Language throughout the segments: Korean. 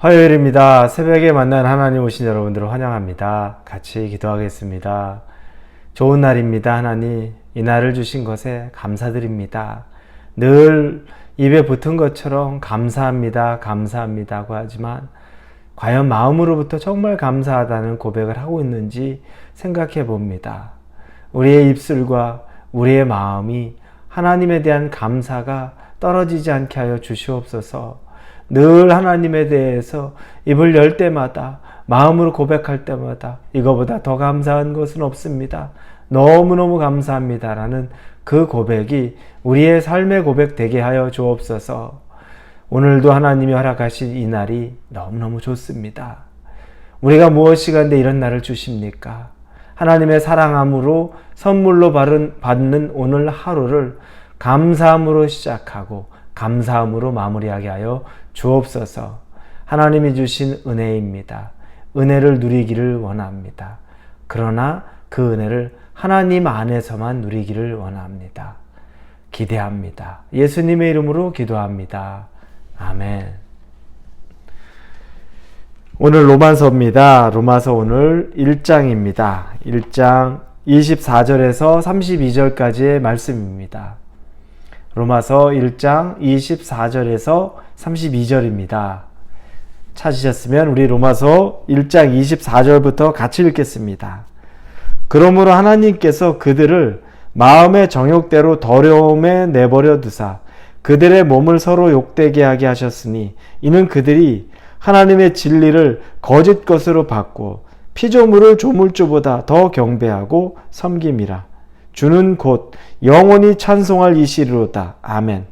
화요일입니다. 새벽에 만난 하나님 오신 여러분들을 환영합니다. 같이 기도하겠습니다. 좋은 날입니다. 하나님, 이 날을 주신 것에 감사드립니다. 늘 입에 붙은 것처럼 감사합니다, 감사합니다고 하지만 과연 마음으로부터 정말 감사하다는 고백을 하고 있는지 생각해 봅니다. 우리의 입술과 우리의 마음이 하나님에 대한 감사가 떨어지지 않게 하여 주시옵소서. 늘 하나님에 대해서 입을 열 때마다, 마음으로 고백할 때마다 이거보다 더 감사한 것은 없습니다. 너무너무 감사합니다라는 그 고백이 우리의 삶의 고백 되게 하여 주옵소서. 오늘도 하나님이 허락하신 이 날이 너무너무 좋습니다. 우리가 무엇이 간데 이런 날을 주십니까? 하나님의 사랑함으로 선물로 받는 오늘 하루를 감사함으로 시작하고 감사함으로 마무리하게 하여 주옵소서. 하나님이 주신 은혜입니다. 은혜를 누리기를 원합니다. 그러나 그 은혜를 하나님 안에서만 누리기를 원합니다. 기대합니다. 예수님의 이름으로 기도합니다. 아멘. 오늘 로마서입니다. 로마서 오늘 1장입니다. 1장 24절에서 32절까지의 말씀입니다. 로마서 1장 24절에서 32절입니다. 찾으셨으면 우리 로마서 1장 24절부터 같이 읽겠습니다. 그러므로 하나님께서 그들을 마음의 정욕대로 더러움에 내버려 두사 그들의 몸을 서로 욕되게 하게 하셨으니 이는 그들이 하나님의 진리를 거짓 것으로 바꾸어 피조물을 조물주보다 더 경배하고 섬김이라. 주는 곧 영원히 찬송할 이시리로다. 아멘.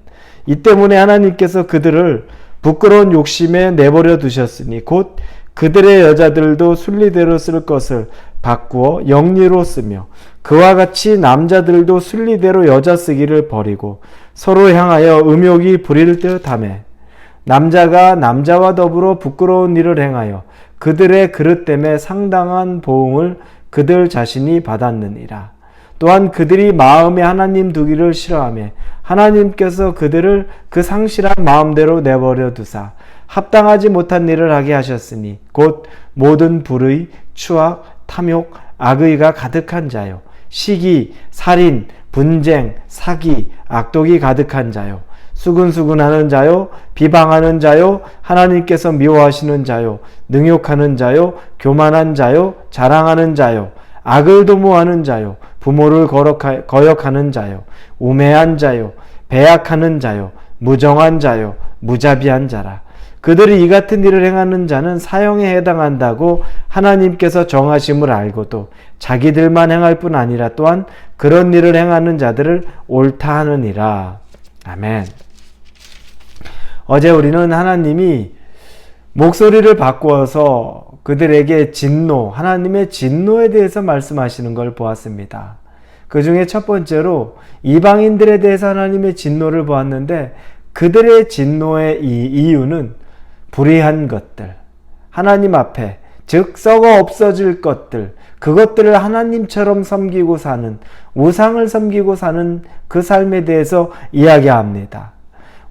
이 때문에 하나님께서 그들을 부끄러운 욕심에 내버려 두셨으니 곧 그들의 여자들도 순리대로 쓸 것을 바꾸어 영리로 쓰며 그와 같이 남자들도 순리대로 여자 쓰기를 버리고 서로 향하여 음욕이 부릴 듯 하매 남자가 남자와 더불어 부끄러운 일을 행하여 그들의 그릇 때문에 상당한 보응을 그들 자신이 받았느니라. 또한 그들이 마음에 하나님 두기를 싫어하며 하나님께서 그들을 그 상실한 마음대로 내버려 두사 합당하지 못한 일을 하게 하셨으니 곧 모든 불의, 추악, 탐욕, 악의가 가득한 자요 시기, 살인, 분쟁, 사기, 악독이 가득한 자요 수근수근하는 자요 비방하는 자요 하나님께서 미워하시는 자요 능욕하는 자요 교만한 자요 자랑하는 자요 악을 도모하는 자요 부모를 거역하는 자요 우매한 자요 배약하는 자요 무정한 자요 무자비한 자라. 그들이 이 같은 일을 행하는 자는 사형에 해당한다고 하나님께서 정하심을 알고도 자기들만 행할 뿐 아니라 또한 그런 일을 행하는 자들을 옳다 하느니라. 아멘. 어제 우리는 하나님이 목소리를 바꾸어서 그들에게 진노, 하나님의 진노에 대해서 말씀하시는 걸 보았습니다. 그 중에 첫 번째로 이방인들에 대해서 하나님의 진노를 보았는데 그들의 진노의 이유는 불의한 것들, 하나님 앞에 즉 썩어 없어질 것들, 그것들을 하나님처럼 섬기고 사는, 우상을 섬기고 사는 그 삶에 대해서 이야기합니다.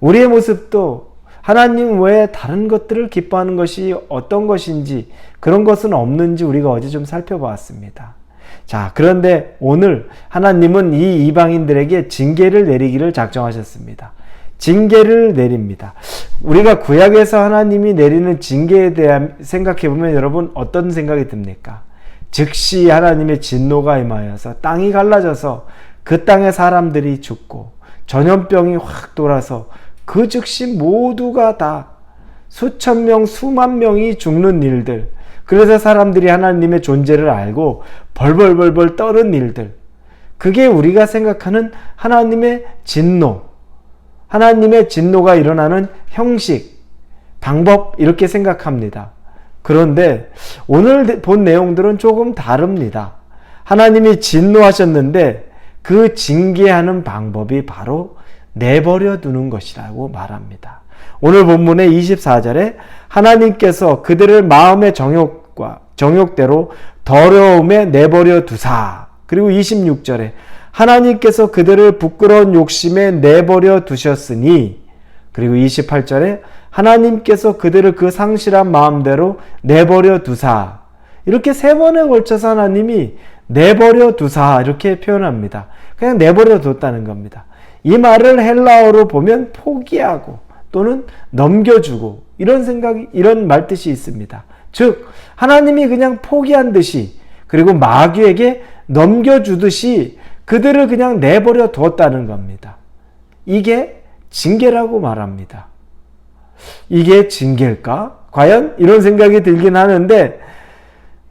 우리의 모습도 하나님 외에 다른 것들을 기뻐하는 것이 어떤 것인지 그런 것은 없는지 우리가 어제 좀 살펴보았습니다. 자, 그런데 오늘 하나님은 이 이방인들에게 징계를 내리기를 작정하셨습니다. 징계를 내립니다. 우리가 구약에서 하나님이 내리는 징계에 대한 생각해보면 여러분 어떤 생각이 듭니까? 즉시 하나님의 진노가 임하여서 땅이 갈라져서 그 땅의 사람들이 죽고 전염병이 확 돌아서 그 즉시 모두가 다 수천 명, 수만 명이 죽는 일들, 그래서 사람들이 하나님의 존재를 알고 벌벌벌벌 떠는 일들, 그게 우리가 생각하는 하나님의 진노, 하나님의 진노가 일어나는 형식, 방법 이렇게 생각합니다. 그런데 오늘 본 내용들은 조금 다릅니다. 하나님이 진노하셨는데 그 징계하는 방법이 바로 내버려 두는 것이라고 말합니다. 오늘 본문의 24절에 하나님께서 그들을 마음의 정욕대로 더러움에 내버려 두사, 그리고 26절에 하나님께서 그들을 부끄러운 욕심에 내버려 두셨으니, 그리고 28절에 하나님께서 그들을 그 상실한 마음대로 내버려 두사. 이렇게 3번에 걸쳐서 하나님이 내버려 두사 이렇게 표현합니다. 그냥 내버려 뒀다는 겁니다. 이 말을 헬라어로 보면 포기하고 또는 넘겨주고 이런 말뜻이 있습니다. 즉 하나님이 그냥 포기한 듯이 그리고 마귀에게 넘겨주듯이 그들을 그냥 내버려 두었다는 겁니다. 이게 징계라고 말합니다. 이게 징계일까? 과연? 이런 생각이 들긴 하는데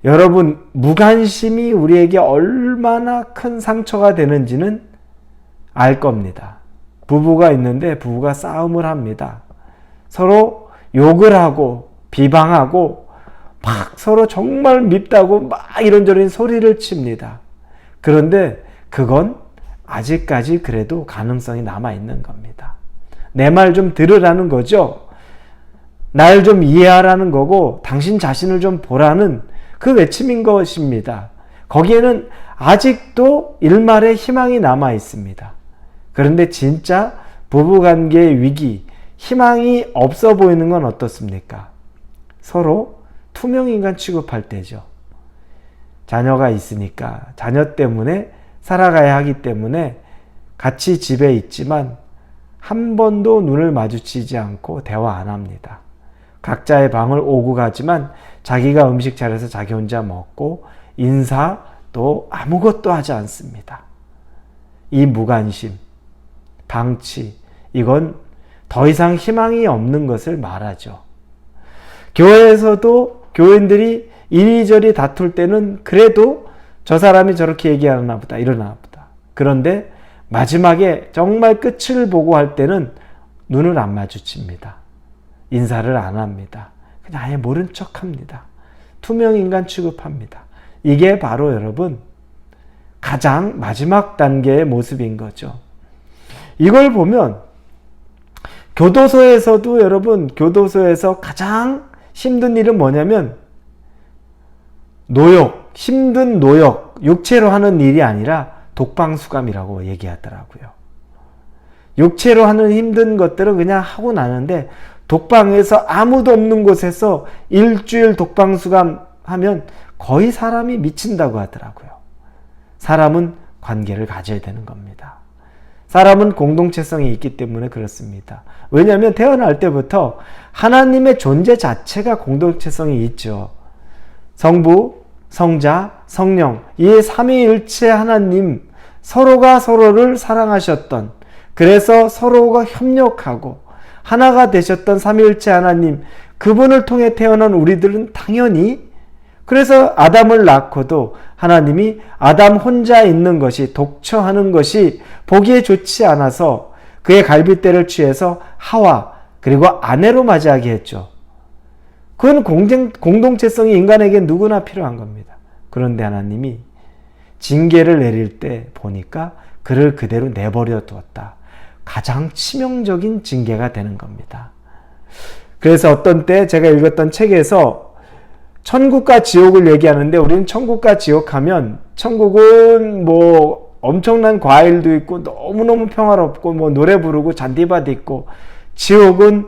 여러분, 무관심이 우리에게 얼마나 큰 상처가 되는지는 알 겁니다. 부부가 있는데 부부가 싸움을 합니다. 서로 욕을 하고 비방하고 막 서로 정말 밉다고 막 이런저런 소리를 칩니다. 그런데 그건 아직까지 그래도 가능성이 남아있는 겁니다. 내 말 좀 들으라는 거죠. 날 좀 이해하라는 거고 당신 자신을 좀 보라는 그 외침인 것입니다. 거기에는 아직도 일말의 희망이 남아 있습니다. 그런데 진짜 부부관계의 위기, 희망이 없어 보이는 건 어떻습니까? 서로 투명인간 취급할 때죠. 자녀가 있으니까 자녀 때문에 살아가야 하기 때문에 같이 집에 있지만 한 번도 눈을 마주치지 않고 대화 안 합니다. 각자의 방을 오고 가지만 자기가 음식 차려서 자기 혼자 먹고 인사도 아무것도 하지 않습니다. 이 무관심, 방치, 이건 더 이상 희망이 없는 것을 말하죠. 교회에서도 교인들이 이리저리 다툴 때는 그래도 저 사람이 저렇게 얘기하나 보다, 이러나 보다. 그런데 마지막에 정말 끝을 보고 할 때는 눈을 안 마주칩니다. 인사를 안 합니다. 그냥 아예 모른 척 합니다. 투명인간 취급합니다. 이게 바로 여러분 가장 마지막 단계의 모습인 거죠. 이걸 보면 교도소에서도 여러분 교도소에서 가장 힘든 일은 뭐냐면 노역, 힘든 노역, 육체로 하는 일이 아니라 독방수감이라고 얘기하더라고요. 육체로 하는 힘든 것들은 그냥 하고 나는데 독방에서 아무도 없는 곳에서 일주일 독방수감 하면 거의 사람이 미친다고 하더라고요. 사람은 관계를 가져야 되는 겁니다. 사람은 공동체성이 있기 때문에 그렇습니다. 왜냐하면 태어날 때부터 하나님의 존재 자체가 공동체성이 있죠. 성부, 성자, 성령, 이 삼위일체 하나님 서로가 서로를 사랑하셨던, 그래서 서로가 협력하고 하나가 되셨던 삼위일체 하나님, 그분을 통해 태어난 우리들은 당연히, 그래서 아담을 낳고도 하나님이 아담 혼자 있는 것이, 독처하는 것이 보기에 좋지 않아서 그의 갈빗대를 취해서 하와 그리고 아내로 맞이하게 했죠. 그건 공동체성이 인간에게 누구나 필요한 겁니다. 그런데 하나님이 징계를 내릴 때 보니까 그를 그대로 내버려 두었다. 가장 치명적인 징계가 되는 겁니다. 그래서 어떤 때 제가 읽었던 책에서 천국과 지옥을 얘기하는데, 우리는 천국과 지옥 하면 천국은 뭐 엄청난 과일도 있고 너무너무 평화롭고 뭐 노래 부르고 잔디밭 있고, 지옥은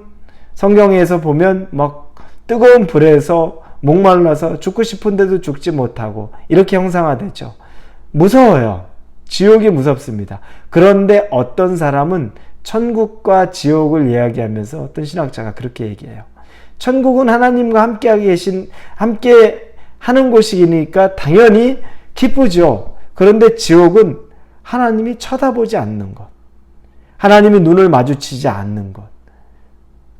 성경에서 보면 막 뜨거운 불에서 목말라서 죽고 싶은데도 죽지 못하고 이렇게 형상화되죠. 무서워요. 지옥이 무섭습니다. 그런데 어떤 사람은 천국과 지옥을 이야기하면서 어떤 신학자가 그렇게 얘기해요. 천국은 하나님과 함께 하는 곳이니까 당연히 기쁘죠. 그런데 지옥은 하나님이 쳐다보지 않는 것, 하나님이 눈을 마주치지 않는 것.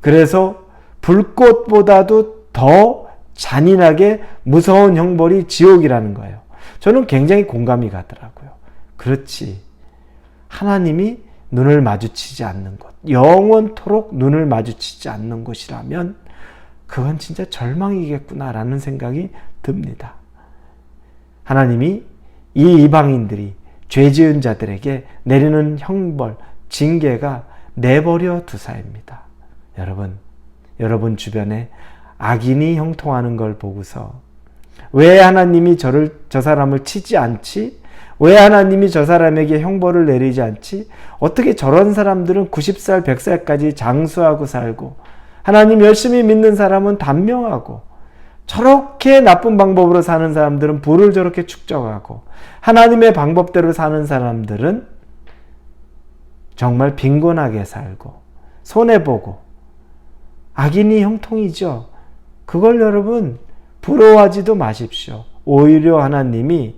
그래서 불꽃보다도 더 잔인하게 무서운 형벌이 지옥이라는 거예요. 저는 굉장히 공감이 가더라고요. 그렇지. 하나님이 눈을 마주치지 않는 것, 영원토록 눈을 마주치지 않는 것이라면 그건 진짜 절망이겠구나라는 생각이 듭니다. 하나님이 이 이방인들이 죄 지은 자들에게 내리는 형벌, 징계가 내버려 두사입니다. 여러분 주변에 악인이 형통하는 걸 보고서 왜 하나님이 저 사람을 치지 않지? 왜 하나님이 저 사람에게 형벌을 내리지 않지? 어떻게 저런 사람들은 90살, 100살까지 장수하고 살고 하나님 열심히 믿는 사람은 단명하고, 저렇게 나쁜 방법으로 사는 사람들은 부를 저렇게 축적하고, 하나님의 방법대로 사는 사람들은 정말 빈곤하게 살고 손해보고 악인이 형통이죠. 그걸 여러분 부러워하지도 마십시오. 오히려 하나님이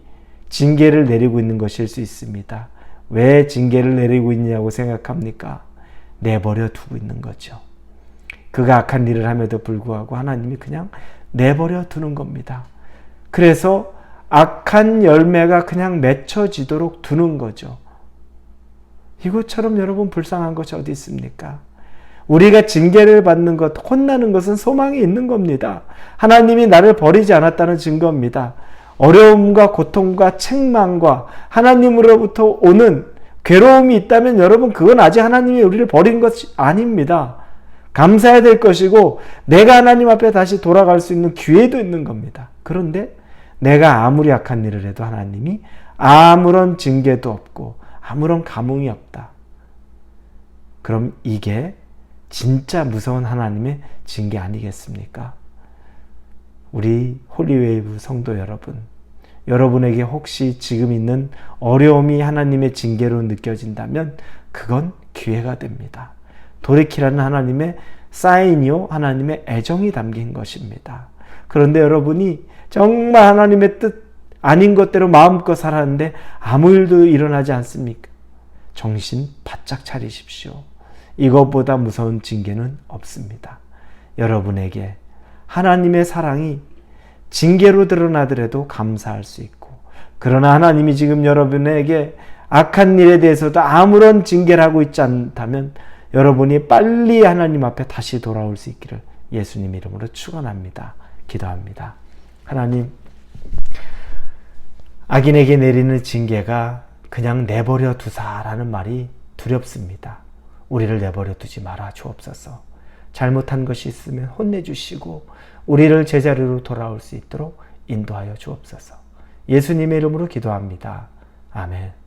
징계를 내리고 있는 것일 수 있습니다. 왜 징계를 내리고 있냐고 생각합니까? 내버려 두고 있는 거죠. 그가 악한 일을 함에도 불구하고 하나님이 그냥 내버려 두는 겁니다. 그래서 악한 열매가 그냥 맺혀지도록 두는 거죠. 이것처럼 여러분 불쌍한 것이 어디 있습니까? 우리가 징계를 받는 것, 혼나는 것은 소망이 있는 겁니다. 하나님이 나를 버리지 않았다는 증거입니다. 어려움과 고통과 책망과 하나님으로부터 오는 괴로움이 있다면 여러분 그건 아직 하나님이 우리를 버린 것이 아닙니다. 감사해야 될 것이고 내가 하나님 앞에 다시 돌아갈 수 있는 기회도 있는 겁니다. 그런데 내가 아무리 악한 일을 해도 하나님이 아무런 징계도 없고 아무런 감흥이 없다. 그럼 이게 진짜 무서운 하나님의 징계 아니겠습니까? 우리 홀리웨이브 성도 여러분, 여러분에게 혹시 지금 있는 어려움이 하나님의 징계로 느껴진다면 그건 기회가 됩니다. 돌이키라는 하나님의 사인이요, 하나님의 애정이 담긴 것입니다. 그런데 여러분이 정말 하나님의 뜻 아닌 것대로 마음껏 살았는데 아무 일도 일어나지 않습니까? 정신 바짝 차리십시오. 이것보다 무서운 징계는 없습니다. 여러분에게 하나님의 사랑이 징계로 드러나더라도 감사할 수 있고, 그러나 하나님이 지금 여러분에게 악한 일에 대해서도 아무런 징계를 하고 있지 않다면 여러분이 빨리 하나님 앞에 다시 돌아올 수 있기를 예수님 이름으로 축원합니다. 기도합니다. 하나님, 악인에게 내리는 징계가 그냥 내버려 두사라는 말이 두렵습니다. 우리를 내버려 두지 말아 주옵소서. 잘못한 것이 있으면 혼내주시고 우리를 제자리로 돌아올 수 있도록 인도하여 주옵소서. 예수님의 이름으로 기도합니다. 아멘.